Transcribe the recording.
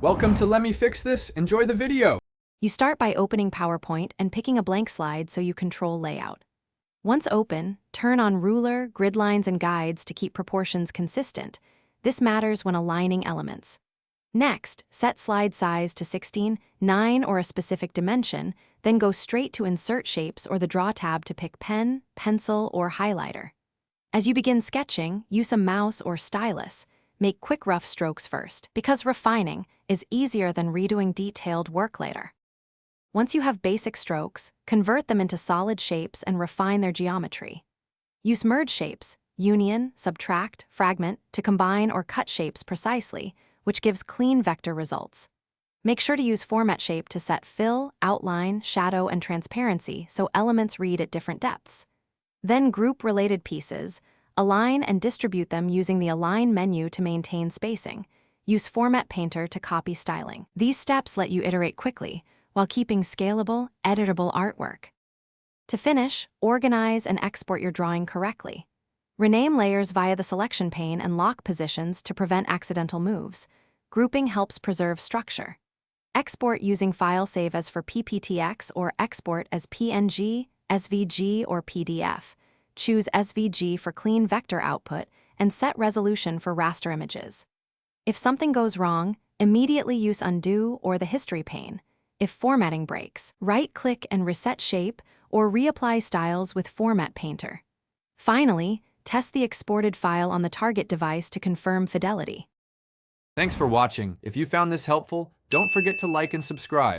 Welcome to Let Me Fix This. Enjoy the video. You start by opening PowerPoint and picking a blank slide so you control layout. Once open, turn on ruler, grid lines, and guides to keep proportions consistent. This matters when aligning elements. Next, set slide size to 16, 9, or a specific dimension, then go straight to Insert Shapes or the Draw tab to pick pen, pencil, or highlighter. As you begin sketching, use a mouse or stylus. Make quick rough strokes first, because refining is easier than redoing detailed work later. Once you have basic strokes, convert them into solid shapes and refine their geometry. Use merge shapes, union, subtract, fragment, to combine or cut shapes precisely, which gives clean vector results. Make sure to use format shape to set fill, outline, shadow, and transparency so elements read at different depths. Then group related pieces. Align and distribute them using the Align menu to maintain spacing. Use Format Painter to copy styling. These steps let you iterate quickly while keeping scalable, editable artwork. To finish, organize and export your drawing correctly. Rename layers via the selection pane and lock positions to prevent accidental moves. Grouping helps preserve structure. Export using File Save as for PPTX or export as PNG, SVG, or PDF. Choose SVG for clean vector output and set resolution for raster images. If something goes wrong, immediately use Undo or the History pane. If formatting breaks, right-click and reset shape or reapply styles with Format Painter. Finally, test the exported file on the target device to confirm fidelity. Thanks for watching. If you found this helpful, don't forget to like and subscribe.